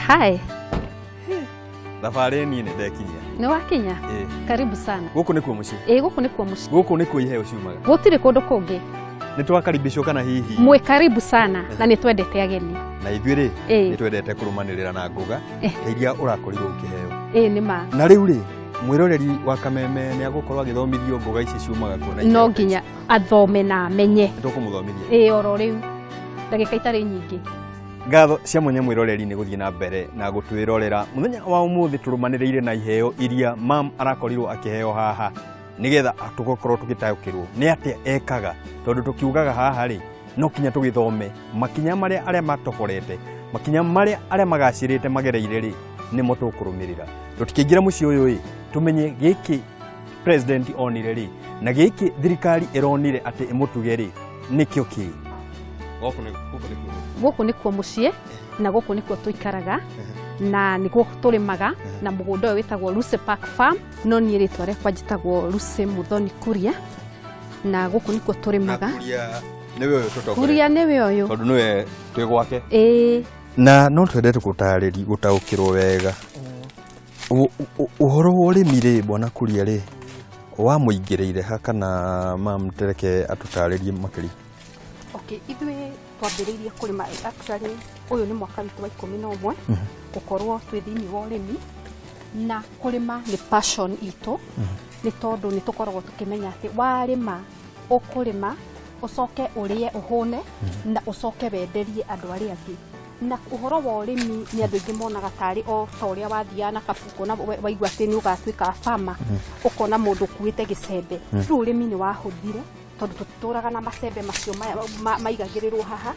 Hi. Thabarĩ ni ndekinyia. Nĩ wakinya? Karibu sana. Gũkũ nĩ kuo mũciĩ. Gũkũ nĩ kuo mũciĩ. Gũkũ nĩ kuo iheo ciumaga. Gũtirĩ kũndũ kũngĩ. Nĩ twakaribishwo kana hihi. Mwĩ karibu sana na nĩ twendete ageni. Na ithuĩ nĩ twendete kũrũmanĩrĩra na ngũga iria ũrakorirwo ũkĩheo. Nĩ ma. Na rĩu mwĩroreri wa Kameme nĩ agũkorwo agĩthomithio ngũga ici ciumaga kuo. No nginya athome na amenye. Nĩ tũkũmũthomithia. Oro rĩu. Ndagĩka itarĩ nyingĩ. Ngatho cia mwenye mwĩroreri nĩ gũthiĩ na mbere na gũtwĩrorera mũthenya wa ũmũthĩ tũrũmanĩrĩire na iheo iria mam arakorirwo akĩheo haha nĩgetha tũgũkorwo tũgĩtaũkĩrwo nĩ atĩa ekaga tondũ tũkiugaga haha rĩ no kinya tũgĩthome makinya arĩa matoborete makinya arĩa magacĩrĩte magereire rĩ nĩmo tũkũrũmĩrĩra tũtikĩingĩra mũciĩ ũyũ rĩ tumenye gĩkĩ president onire rĩ na gĩkĩ thirikari ĩronire atĩ ĩmũtuge rĩ nĩkĩo kĩ gũkũ nĩ kuo mũciĩ na gũkũ nĩ kuo tũikaraga na nĩkuo tũrĩmaga na mũgũnda ũyũ wĩtagwo Lucy Park Farm no niĩ rĩtwa rĩakwa njĩtagwo Lucy Muthoni Kuria na gũkũ nĩkuo tũrĩmaga. Kuria nĩwe ũyũ tondũ nĩwe twĩ gwake. Na no twendete gũtaũkĩrwo wega ũhoro wa ũrĩmi rĩ bwana Kuria rĩ wamũingĩrĩire ha kana mam tereke atũtarĩrie makĩria. Ithuĩ twambĩrĩirie kũrĩma actually ũyũ nĩ mwaka witũ wa 11 gũkorwo twĩ thĩinĩ wa ũrĩmi na kũrĩma nĩ passion itũ nĩ tondũ nĩ tũkoragwo tũkĩmenya atĩ warĩma ũkũrĩma ũcoke ũrĩe ũhũne na ũcoke wenderie andũ arĩa angĩ na ũhoro wa ũrĩmi nĩ andũ aingĩ monaga tarĩ o ta ũrĩa wathiaga na kabuku na waigua atĩ nĩ ũgatuĩka farmer ũkona mũndũ ukuĩte gĩcembe rĩu ũrĩmi nĩ wahũthire tondũ tũtũraga na macembe macio maigagĩrĩrwo haha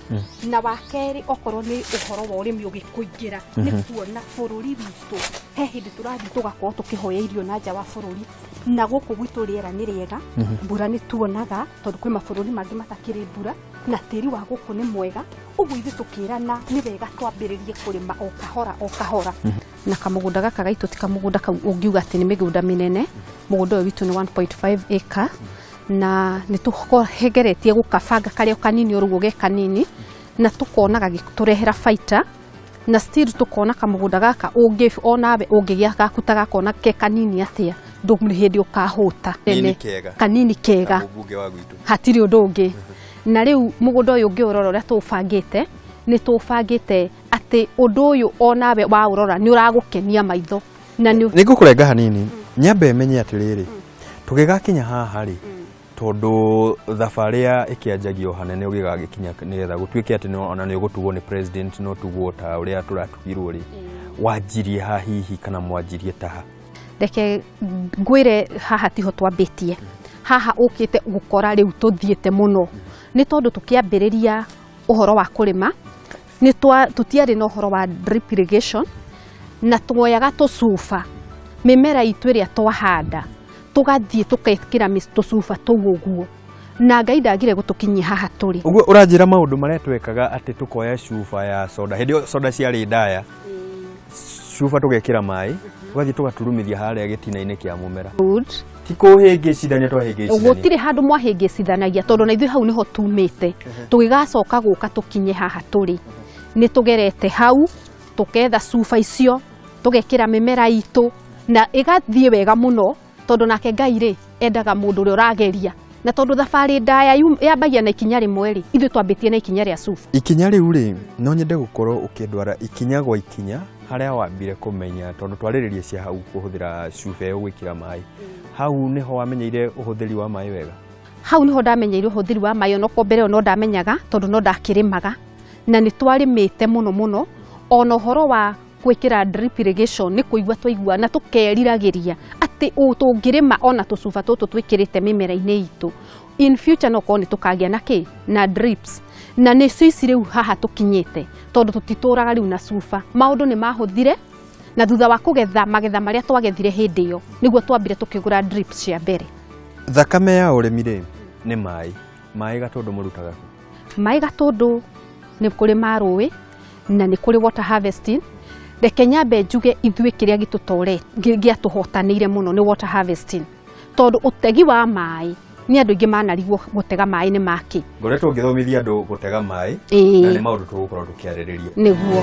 na wakerĩ okorwo nĩ ũhoro wa ũrĩmi ũgĩkũingĩra nĩ kuona bũrũri witũ he hĩndĩ tũrathiĩ tũgakorwo tũkĩhoya irio na nja wa bũrũri na gũkũ gwitũ rĩera nĩ rĩega mbura nĩ tuonaga tondũ kwĩ mabũrũri mangĩ matakĩrĩ mbura na tĩri wa gũkũ nĩ mwega ũguo ithuĩ tũkĩrana nĩ wega twambĩrĩrie kũrĩma o kahora na kamũgũnda gaka gaitũ ti kamũgũnda kau ũngiuga atĩ nĩ mĩgũnda mĩnene mũgũnda ũyũ witũ nĩ 1.5 acre na nĩ tũhengeretie gũkabanga karĩa kanini ũrugo ge kanini na tũkona gagĩtũrehera baita na still tũkona kamũgũnda gaka onawe ũngĩgĩa gaku ta gakona ke kanini atĩa ndũmũrĩ hĩndĩ ũkahũta kanini kega hatirĩ ũndũ ũngĩ na rĩu mũgũnda ũyũ ũngĩũrora ũrĩa tũbangĩte nĩ tũbangĩte atĩ ũndũ ũyũ onawe waũrora nĩ ũragũkenia maitho na nĩ ngũkũrenga hanini nyambe menye atĩrĩrĩ tũgĩgakinya haha rĩ tondũ thabarĩ ĩkĩanjagio hanene ũgĩgagĩkinya nĩgetha gũtuĩke atĩ ona nĩ ũgũtugwo nĩ president no tugwo ta ũrĩa tũratugirwo rĩ wanjirie ha hihi kana mwanjirie taha. Reke ngwĩre haha tiho twambĩtie haha ũkĩte gũkora rĩu tũthiĩte mũno nĩ tondũ tũkĩambĩrĩria ũhoro wa kũrĩma tũtiarĩ na ũhoro wa drip irrigation na twoyaga tũcuba mĩmera itũ ĩrĩa twahanda tũgathiĩ tũkekĩra tũcuba tũu ũguo na Ngai ndagire gũtũkinyia haha tũrĩ. Ũguo ũranjĩra maũndũ marĩa twekaga atĩ tũkoya cuba ya soda hĩndĩ ĩyo soda ciarĩ ndaya cuba tũgekĩra maĩ tũgathiĩ tũgaturumithia harĩa gĩtina-inĩ kĩa mũmera. Ti kũhĩngĩcithania twahĩngĩcithania. Gũtirĩ handũ mwahĩngĩcithanagia tondũ na ithuĩ hau nĩho tumĩte tũgĩgacoka gũka tũkinye haha tũrĩ nĩ tũgerete hau tũketha cuba icio tũgekĩra mĩmera itũ na ĩgathiĩ wega mũno tondũ nake Ngai rĩ endaga mũndũ ũrĩa ũrageria na tondũ thabarĩ ndaya yambagia na ikinya rĩmwe rĩ ithuĩ twambĩtie na ikinya rĩa cuba. Ikinya rĩu rĩ no nyende gũkorwo ũkĩndwara ikinya gwa ikinya harĩa wambire kũmenya tondũ twarĩrĩrie cia hau kũhũthĩra cuba ĩyo gwĩkĩra maĩ hau nĩho wamenyeire ũhũthĩri wa maĩ wega. Hau nĩho ndamenyeire ũhũthĩri wa maĩ onoko mbere no ndamenyaga tondũ no ndakĩrĩmaga na nĩ twarĩmĩte mũno ona ũhoro wa gwĩkĩra drip irrigation nĩ kũigua na tũkeriragĩria atĩ tũngĩrĩma ona tũcuba tũtũ twĩkĩrĩte mĩmera-inĩ itũ in future no korwo nĩ tũkagĩa na na drips na nĩ ici rĩu haha tũkinyĩte tondũ tũtitũraga rĩu na cuba maũndũ nĩ mahũthire na thutha wa kũgetha magetha marĩa twagethire hĩndĩ ĩyo nĩguo twambire tũkĩgũra drips cia mbere. Thakame ya ũrĩmi rĩ nĩ maĩ gatũndũ mũrutaga maĩ gatũndũ nĩ kũrĩ marũĩ na nĩ kũrĩ water harvesting. Reke nyambe njuge ithuĩ kĩrĩa gĩatũhotanĩire mũno nĩ water harvesting tondũ ũtegi wa maĩ nĩ andũ aingĩ manarigwo gũtega maĩ nĩ maki. Ngoretwo ngĩthomithia andũ gũtega maĩ na nĩ maũndũ tũgũkorwo tũkĩarĩrĩria. Nĩguo.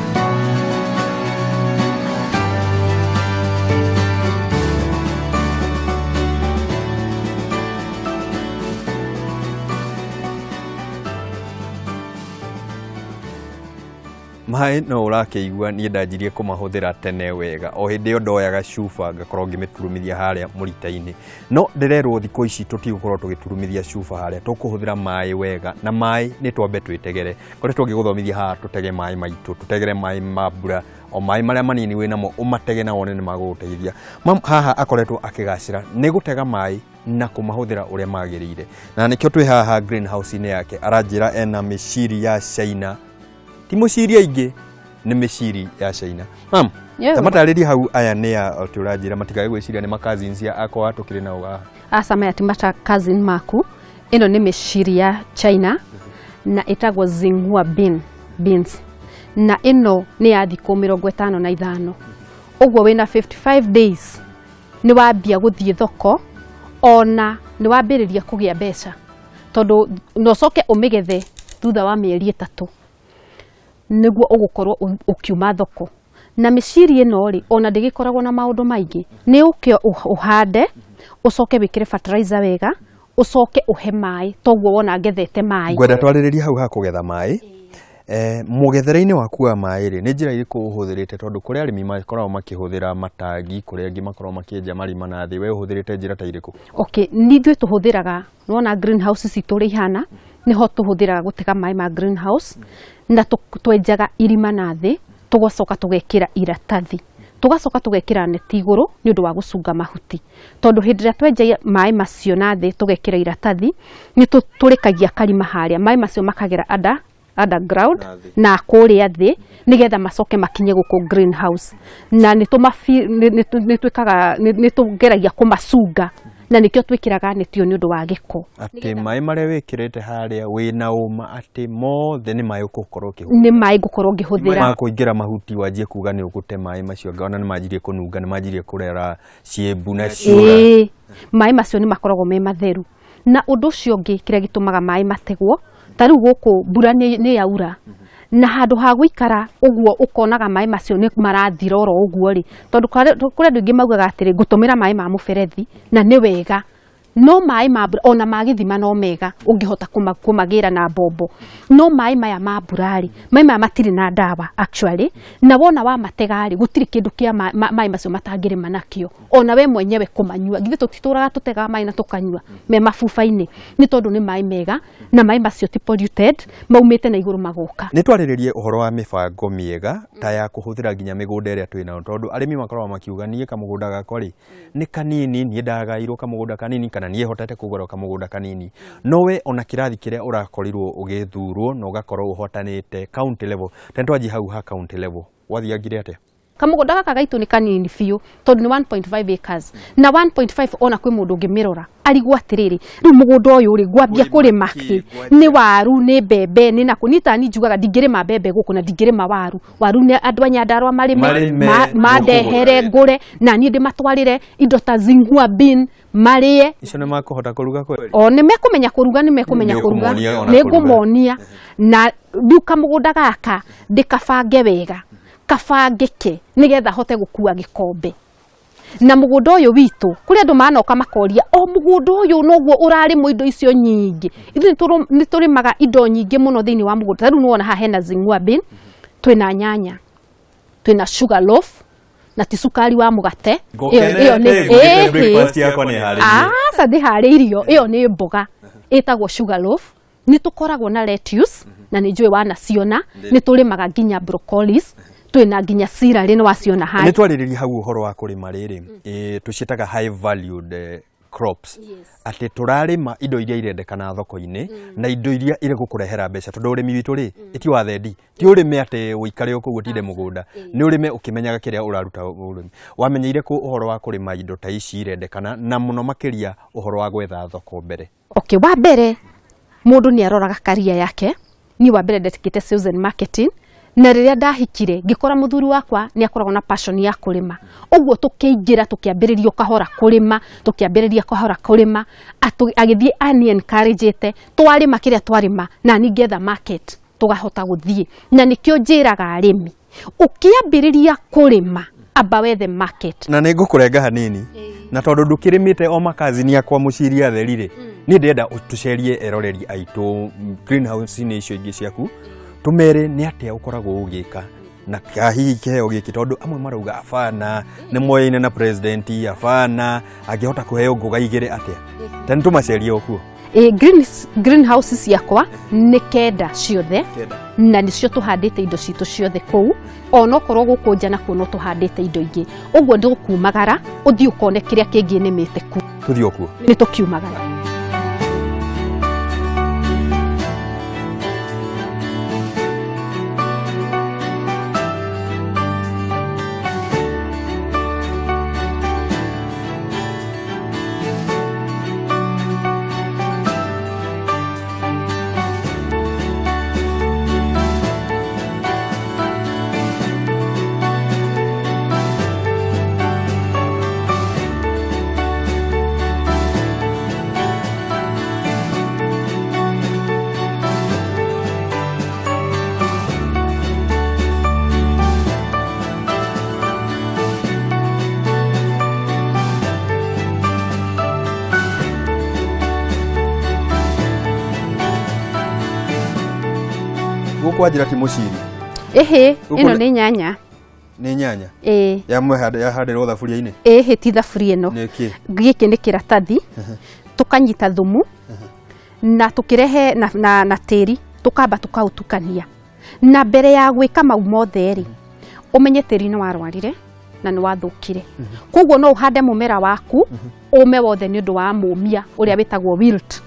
mai no ũrakĩigua niĩ ndanjirie kũmahũthĩra tene wega o hĩndĩ ĩyo ndoyaga cuba ngakorwo ngĩmĩturumithia harĩa mũrita-inĩ no ndĩrerwo thikũ ici tũtigũkorwo tũgĩturumithia cuba harĩa tũkũhũthĩra mai wega na mai nĩ twambe twĩtegere koretwo ngĩgũthomithia haha tũtege mai maitũ tũtegere mai ma mbura o mai marĩa manini wĩ namo ũmatege na wone nĩ magũgũteithia haha akoretwo akĩgacĩra nĩ gũtega mai na kũmahũthĩra ũrĩa magĩrĩire na nĩkĩo twĩ haha greenhouse-inĩ yake aranjĩra ena mĩciri ya China ti mũciri aingĩ nĩ mĩciri ya China tamatarĩria hau aya nĩ ya tũranjĩra matikae gwĩciria nĩ ma cousins akwa tũkĩrĩ nao haha aca maya ti mata cousin maku ĩno nĩ mĩciri ya China na ĩtagwo zingua beans na ĩno nĩ ya thikũ 55 ũguo wĩna 55 days nĩ wambia gũthiĩ thoko ona nĩ wambĩrĩria kũgĩa mbeca tondũ no coke ũmĩgethe thutha wa mĩeri 3 nĩguo ũgũkorwo ũkiuma thoko na mĩciri ĩno rĩ ona ndĩgĩkoragwo na maũndũ maingĩ nĩ ũkĩo ũhande ũcoke wĩkĩre fertilizer wega ũcoke ũhe maĩ toguo wona ngethete maĩ ngwenda twarĩrĩria hau ha kũgetha maĩ mũgethere-inĩ waku wa maĩ rĩ nĩ njĩra irĩkũ ũhũthĩrĩte tondũ kũrĩ arĩmi makoragwo makĩhũthĩra matangi kũrĩ angĩ makoragwo makĩenja marima na thĩ we ũhũthĩrĩte njĩra ta irĩkũ nithuĩ tũhũthĩraga wona greenhouse citũ ũrĩa ihana nĩho tũhũthĩraga gũtega maĩ ma greenhouse na twenjaga irima na thĩ tũgacoka tũgekĩra iratathi tũgacoka tũgekĩra neti igũrũ nĩ ũndũ wa gũcunga mahuti tondũ hĩndĩ ĩrĩa twenja maĩ macio na thĩ tũgekĩra iratathi nĩ tũrĩkagia karima harĩa maĩ macio makagera underground na kũrĩa thĩ nigetha macoke makinye gũkũ greenhouse na nĩ tũgeragia kũmacunga na nĩkĩo twĩkĩraga neti nĩ ũndũ wa gĩko atĩ maĩ marĩa wĩkĩrĩte harĩa wĩna ũma atĩ mothe nĩ maĩ ũgũkorwo nĩ maĩ ngũkorwo ngĩhũthĩra makũingĩra mahuti wanjie kuga nĩ ũgũte maĩ macio ngona nĩ manjirie kũnunga nĩ manjirie kũrera ciĩmbu na ciũra maĩ macio nĩ makoragwo me matheru na ũndũ ũcio ũngĩ kĩrĩa gĩtũmaga maĩ mategwo ta rĩu gũkũ mbura nĩ yaura na handũ ha gũikara ũguo ũkonaga maĩ macio nĩ marathira oro ũguo rĩ tondũ kũrĩ andũ aingĩ maugaga atĩrĩ ngũtũmĩra maĩ ma mũberethi na nĩ wega no maĩ ma mbura ona ma gĩthima no mega ũngĩhota kũmagĩra na mbombo no maĩ maya ma mbura rĩ maĩ maya matirĩ na ndawa actually na wona wa matega rĩ gũtirĩ kĩndũ kĩa maĩ macio matangĩrĩma nakĩo ona we mwenyewe kũmanyua githĩ tũtitũraga tũtegaga maĩ na tũkanyua me mabuba-inĩ nĩ tondũ nĩ maĩ mega na maĩ macio ti polluted maumĩte na igũrũ magoka nĩ twarĩrĩrie ũhoro wa mĩbango mĩega ta ya kũhũthĩra nginya mĩgũnda ĩrĩa twĩ nayo tondũ arĩmi makoragwo makiuga niĩ kamũgũnda gakwa rĩ nĩ kanini niĩ ndagaĩirwo kamũgũnda kanini kana niĩ hotete kũgũra kamũgũnda kanini no we ona kĩrathi kĩrĩa ũrakorirwo ũgĩthurwo na ũgakorwo ũhotanĩte county level tena twanjie hau ha county level wathiangire atĩa kamũgũnda gaka gaitũ nĩ kanini biũ tondũ nĩ 1.5 acres na 1.5 ona kwĩ mũndũ ũngĩmĩrora arigwo atĩrĩrĩ rĩu mũgũnda ũyũ rĩ ngwambia kũrĩma kĩ nĩ waru nĩ mbembe nĩ nakũ nĩ tani njugaga ndingĩrĩma mbembe gũkũ na ndingĩrĩma waru nĩ andũ a Nyandarua marĩme mandehere ngũre na niĩ ndĩmatwarĩre indo ta zingua bean marĩe icio nĩ makũhota kũruga kweli nĩ mekũmenya kũruga nĩ ngũmonia na rĩu kamũgũnda gaka ndĩkabange wega kabangĩke nigetha hote gũkua gĩkombe na mũgũnda ũyũ witũ kũrĩ andũ manoka makoria o mũgũnda ũyũ noguo ũrarĩmwo indo icio nyingĩ ithuĩ nĩ tũrĩmaga indo nyingĩ mũno thĩinĩ wa mũgũnda rĩu nĩwona haha hena zingua bean twĩna nyanya twĩna sugar loaf na ti cukari wa mũgate ĩyo nĩ breakfast yakwa nĩ harĩirie aca ndĩharĩirio ĩyo nĩ mboga ĩtagwo sugar loaf nĩ tũkoragwo na lettuce na nĩ njũĩ wanaciona nĩ tũrĩmaga nginya broccolis twĩna nginya celery nĩ waciona haha nĩ twarĩrĩria hau ũhoro wa kũrĩma rĩrĩ tũciĩtaga high valued crops atĩ tũrarĩma indo iria irendekana thoko-inĩ na indo iria irĩgũkũrehera mbeca tondũ ũrĩmi witũ rĩ ĩti wa thendi ti ũrĩme atĩ ũikare ũkũ ũtinde mũgũnda nĩ ũrĩme ũkĩmenyaga kĩrĩa ũraruta ũrĩmi wamenyeire kũ ũhoro wa kũrĩma indo ta ici irendekana na mũno makĩria ũhoro wa gwetha thoko mbere wa mbere mũndũ nĩ aroraga career yake ni wa mbere ndetĩkĩte sales and marketing na rĩrĩa ndahikire ngĩkora mũthuri wakwa nĩ akoragwo na passion ya kũrĩma ũguo tũkĩingĩra tũkĩambĩrĩria kahora kũrĩma agĩthiĩ ani encourage twarĩma kĩrĩa twarĩma na nĩgetha market tũgahota gũthiĩ na nĩkĩo njĩraga arĩmi ũkĩambĩrĩria kũrĩma amba wethe market na nĩ ngũkũrenga hanini na tondũ ndũkĩrĩmĩte o makazini yakwa mũciri atherire niĩ ndĩrenda tũcerie eroreri aitũ greenhouse-inĩ icio ingĩ ciaku tumere nĩ atia ukoragwo ugika na kahihi kiheo giki tondu amwe marauga afana nĩ moyaine na president afana angihota kuheo ngoga igire atia tani tumaceria okuo greenhouses yakwa nĩ kenda ciothe na nicio tuhandite indo citu ciothe kou ona korwo guku nja na kuno tuhandite indo ingi uguo ndukumagara uthii ukone kiria kingi nimite ku tuthii okuo ni tukiumagara. Kwajira ti muciri ino ni nyanya ya mwehanda ya handirwo thaburia-ini ti thaburia ino giki ni kiratathi tukanyita thumu na tukirehe na tiri tukamba tukautukania na mbere ya gwika mau mothe ri umenye tiri ni warwarire na ni wathukire koguo no uhande mumera waku ume wothe ni undu wa mumia uria witagwo wilt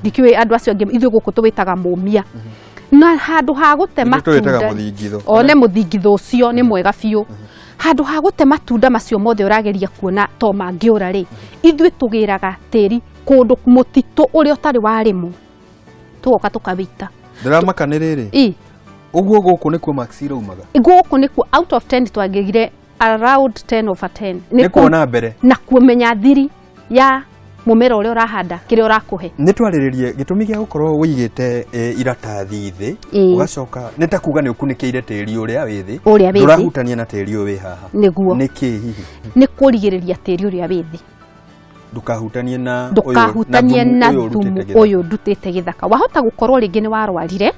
dikiwe andu acio angi ithuĩ guku tuwitaga mumia na handu ha gute matunda one muthingitho ucio ni mwega biu handu ha gute matunda macio mothe urageria kuona to mangiura ri ithuĩ tugiraga tiri kundu mutitu uria utari warimo tugoka tukawita ndiramaka ni riri uguo guku nikuo maxira umaga guku nikuo out of 10 twagigire around 10 over 10 nikuo na mbere na kumenya thiri ya mumera uria urahanda kire urakuhe ni twariririe gitumi gia gukorwo wigite iratathi thi ugacoka nita kuga ni ukunikiire tiri uria withi ndurahutania na tiri uyu wi haha niguo niki hihi ni kurigiriria tiri uria withi ndukahutanie na thumu uyu ndutite githaka wahota gukorwo ringi ni warwarire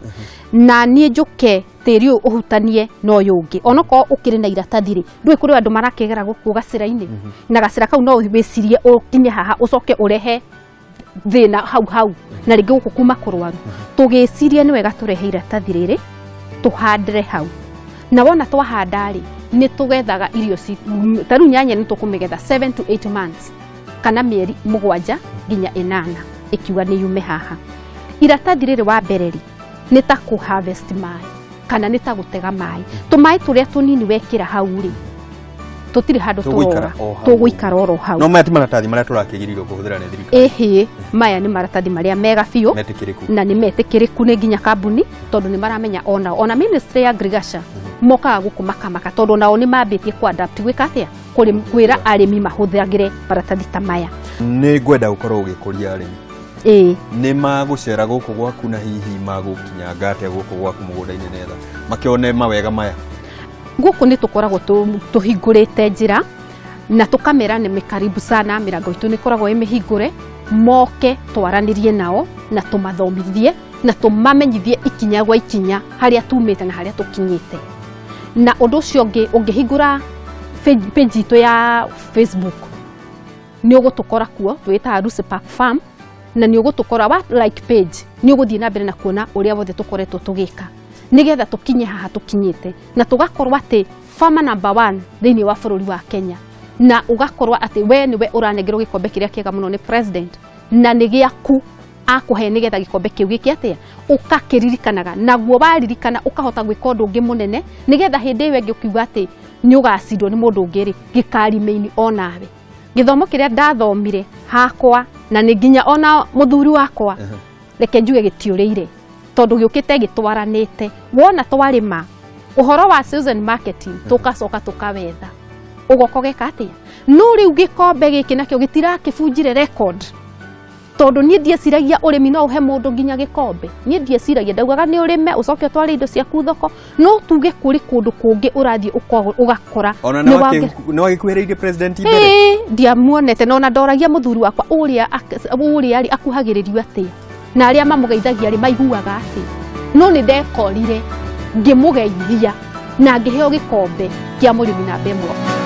na nie njuke tiri uyu uhutanie no yungi onoko ukiri na iratathi ri ndui kuri andu marakegera guku gacira-ini na gacira kau no wicirie ukinye haha ucoke urehe thina hau na ringi guku kuma kurwaru tugicirie ni wega turehe iratathi riri tuhandire hau na wona twahanda ri ni tugethaga irio taru nyanya ni tukumigetha 7 to 8 months kana mieri 7 nginya 8 ikiuga ni yume haha iratathi riri wa bereri ni ta ku harvest mai kana ni ta gutega mai tumai turia tunini wekira hau ri tutiri handu tuguikara oro hau no maya ti maratathi maria turakigiririo kuhuthira ni thirikari maya ni maratathi maria mega biu na ni metikiriku ni nginya kambuni tondu ni maramenya ona ministry ya agriculture mokaga guku makamaka tondu nao ni mambitie ku adapt gwika atia kwira arimi mahuthagire maratathi ta maya ni ngwenda gukorwo ugikuria arimi ni magucera guku gwaku na hihi magukinya ngate guku gwaku mugunda-ini netha makione mawega maya guku ni tukoragwo tuhingurite njira na tukamera ni mikaribu sana mirango itu ni koragwo imihingure moke twaranirie nao na tumathomithie na tumamenyithie ikinya gwa ikinya haria tumite na haria tukinyite na undu ucio ungihingura page itu ya Facebook ni ugutukora kuo twita Lucy Park Farm na ni ugutukora wa like page ni uguthie na mbere na kuona uria wothe tukoretwo tugika nigetha tukinye haha tukinyite na tugakorwa ati farmer number 1 thiini wa bururi wa Kenya na ugakorwa ati we niwe uranengerwo gikombe kiria kiega muno ni president na ni giaku akuhe nigetha gikombe kiu giki atia ukakiririkanaga naguo waririkana ukahota gwika undu ungi munene nigetha hindi we ngiukiuga ati ni ugacindwo ni mundu ungiri gikarimeini onawe githomo kiria ndathomire hakwa na ni nginya ona muthuri wakwa reke njuge gitiurire tondu giukite gitwaranite wona twarima uhoro wa season marketing tukacoka tukawetha ugoko geka atia no riu gikombe giki nakio gitirakibunjire record tondu nie ndieciragia urimi no uhe mundu nginya gikombe nie ndieciragia ndaugaga ni urime ucoke tware indo ciaku thoko no tuge kuri kundu kungi urathie ugakora ni wagikuhiriirie president mbere ndiamuonete no na ndoragia muthuri wakwa uria ari akuhagiririo atia na aria mamugeithagia ari maiguaga atia no nĩ ndekorire ngĩmũgeithia na ngĩheo gĩkombe kĩa mũrĩmi namba 1.